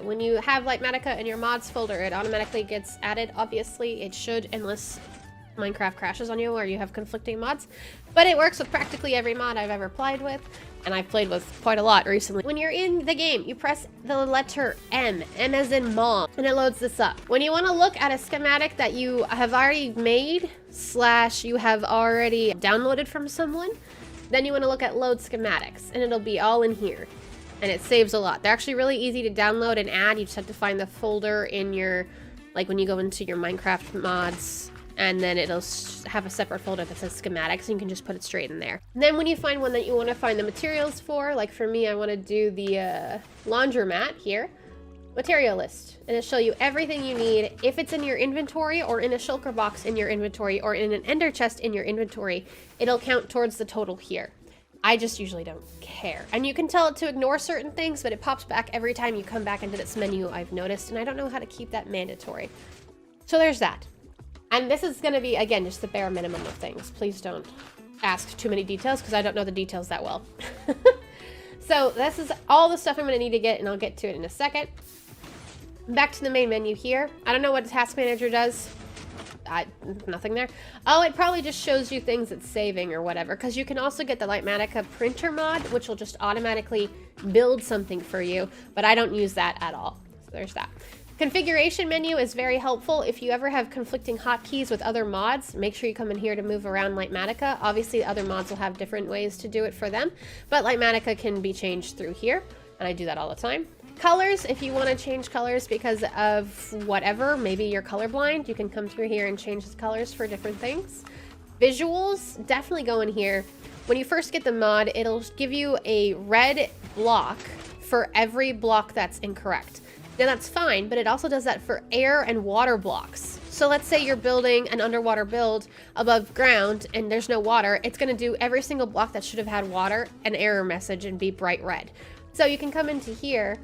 When you have Litematica in your mods folder, it automatically gets added. Obviously, it should, unless Minecraft crashes on you or you have conflicting mods. But it works with practically every mod I've ever played with, and I've played with quite a lot recently. When you're in the game, you press the letter M as in mom, and it loads this up. When you want to look at a schematic that you have already made / you have already downloaded from someone, then you want to look at load schematics, and it'll be all in here. And it saves a lot. They're actually really easy to download and add. You just have to find the folder in your, like when you go into your Minecraft mods, and then it'll have a separate folder that says schematics, and you can just put it straight in there. And then when you find one that you want to find the materials for, like for me, I want to do the laundromat here, material list, and it'll show you everything you need. If it's in your inventory or in a shulker box in your inventory or in an ender chest in your inventory, it'll count towards the total here. I just usually don't care. And you can tell it to ignore certain things, but it pops back every time you come back into this menu, I've noticed, and I don't know how to keep that mandatory. So there's that. And this is gonna be, again, just the bare minimum of things. Please don't ask too many details, because I don't know the details that well. So this is all the stuff I'm gonna need to get, and I'll get to it in a second. Back to the main menu here. I don't know what the task manager does. Nothing there. Oh, it probably just shows you things it's saving or whatever, because you can also get the Litematica printer mod, which will just automatically build something for you, but I don't use that at all. So there's that. Configuration menu is very helpful. If you ever have conflicting hotkeys with other mods, make sure you come in here to move around Litematica. Obviously, other mods will have different ways to do it for them, but Litematica can be changed through here, and I do that all the time. Colors, if you want to change colors because of whatever, maybe you're colorblind, you can come through here and change the colors for different things. Visuals, definitely go in here. When you first get the mod, it'll give you a red block for every block that's incorrect. Now that's fine, but it also does that for air and water blocks. So let's say you're building an underwater build above ground and there's no water, it's going to do every single block that should have had water an error message and be bright red. So you can come into here,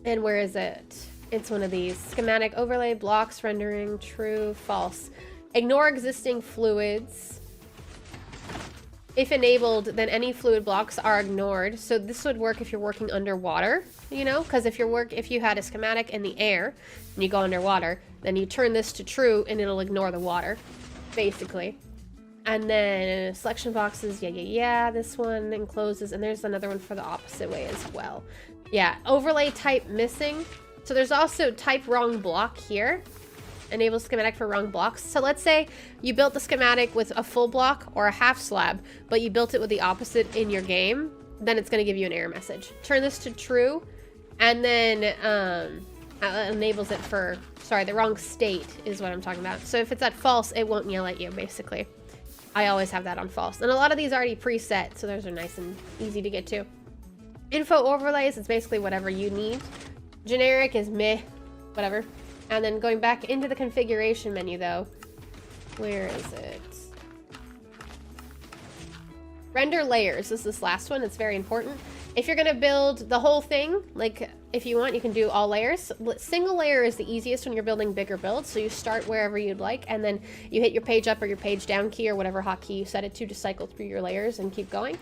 and where is it? It's one of these. Schematic overlay, blocks, rendering, true, false. Ignore existing fluids. If enabled, then any fluid blocks are ignored. So this would work if you're working underwater, you know, because if you had a schematic in the air and you go underwater, then you turn this to true and it'll ignore the water, basically. And then selection boxes, yeah, this one encloses, and there's another one for the opposite way as well. Yeah, overlay type missing. So there's also type wrong block here. Enable schematic for wrong blocks. So let's say you built the schematic with a full block or a half slab, but you built it with the opposite in your game, then it's going to give you an error message. Turn this to true, and then enables it for, sorry, the wrong state is what I'm talking about. So if it's at false, it won't yell at you, basically. I always have that on false. And a lot of these are already preset, so those are nice and easy to get to. Info overlays is basically whatever you need. Generic is meh, whatever. And then going back into the configuration menu though, where is it? Render layers is this last one. It's very important. If you're gonna build the whole thing, like if you want, you can do all layers. Single layer is the easiest when you're building bigger builds. So you start wherever you'd like, and then you hit your page up or your page down key or whatever hotkey you set it to cycle through your layers and keep going.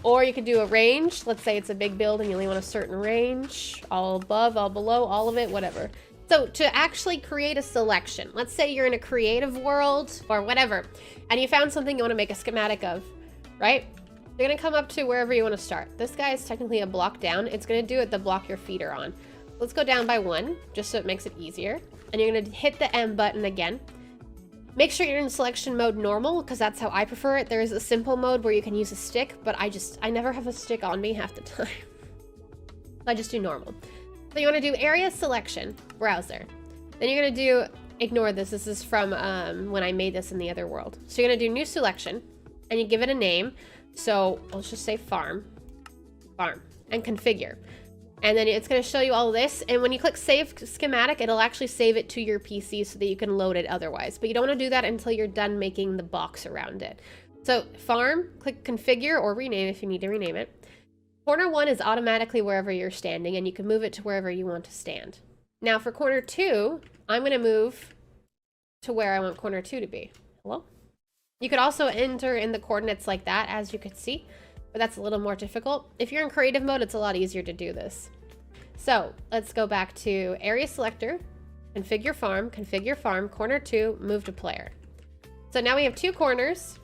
Or you could do a range. Let's say it's a big build and you only want a certain range, all above, all below, all of it, whatever. So to actually create a selection, let's say you're in a creative world or whatever, and you found something you want to make a schematic of, right? You're going to come up to wherever you want to start. This guy is technically a block down. It's going to do it the block your feet are on. Let's go down by one, just so it makes it easier. And you're going to hit the M button again. Make sure you're in selection mode normal, because that's how I prefer it. There is a simple mode where you can use a stick, but I never have a stick on me half the time. I just do normal. So you want to do area selection, browser. Then you're going to do, ignore this. This is from when I made this in the other world. So you're going to do new selection, and you give it a name. So let's just say farm, and configure. And then it's going to show you all this. And when you click save schematic, it'll actually save it to your PC so that you can load it otherwise. But you don't want to do that until you're done making the box around it. So farm, click configure or rename if you need to rename it. Corner 1 is automatically wherever you're standing, and you can move it to wherever you want to stand. Now for corner 2, I'm going to move to where I want corner 2 to be. Hello? You could also enter in the coordinates like that, as you could see, but that's a little more difficult. If you're in creative mode, it's a lot easier to do this. So let's go back to area selector, configure farm, corner 2, move to player. So now we have 2 corners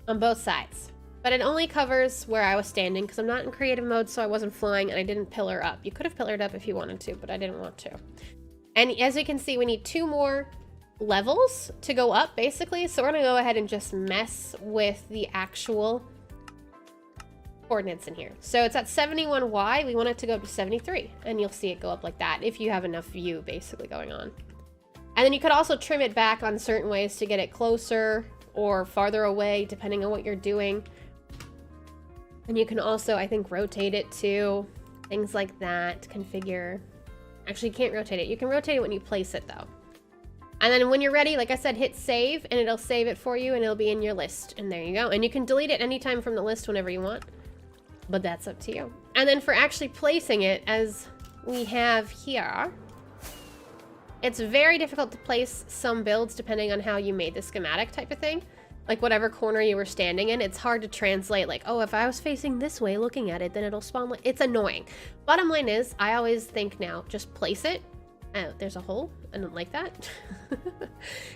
on both sides, but it only covers where I was standing because I'm not in creative mode, so I wasn't flying and I didn't pillar up. You could have pillared up if you wanted to, but I didn't want to. And as you can see, we need 2 more levels to go up, basically. So we're gonna go ahead and just mess with the actual coordinates in here. So it's at 71Y, we want it to go up to 73, and you'll see it go up like that if you have enough view basically going on. And then you could also trim it back on certain ways to get it closer or farther away, depending on what you're doing. And you can also, I think, rotate it too, things like that, configure. Actually, you can't rotate it. You can rotate it when you place it though. And then when you're ready, like I said, hit save and it'll save it for you and it'll be in your list. And there you go. And you can delete it anytime from the list whenever you want, but that's up to you. And then for actually placing it, as we have here, it's very difficult to place some builds depending on how you made the schematic type of thing. Like whatever corner you were standing in, it's hard to translate. Like, oh, if I was facing this way looking at it, then it'll spawn. It's annoying. Bottom line is, I always think now, just place it. Oh, there's a hole. I don't like that.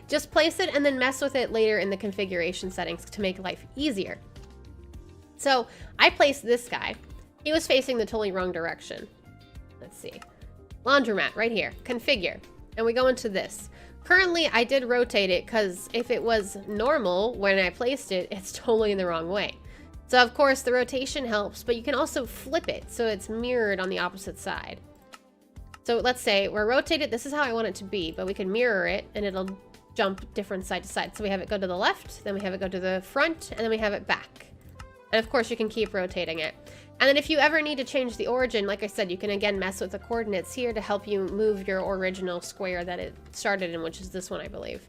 Just place it and then mess with it later in the configuration settings to make life easier. So I placed this guy. He was facing the totally wrong direction. Let's see. Laundromat right here. Configure. And we go into this. Currently, I did rotate it because if it was normal when I placed it, it's totally in the wrong way. So of course the rotation helps, but you can also flip it so it's mirrored on the opposite side. So let's say we're rotated, this is how I want it to be, but we can mirror it and it'll jump different side to side. So we have it go to the left, then we have it go to the front, and then we have it back. And of course you can keep rotating it. And then if you ever need to change the origin, like I said, you can again mess with the coordinates here to help you move your original square that it started in, which is this one, I believe.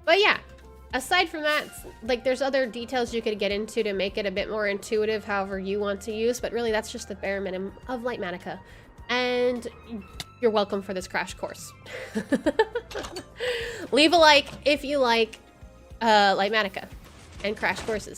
But yeah, aside from that, like there's other details you could get into to make it a bit more intuitive, however you want to use, but really that's just the bare minimum of Litematica. And you're welcome for this crash course. Leave a like if you like Litematica and crash courses.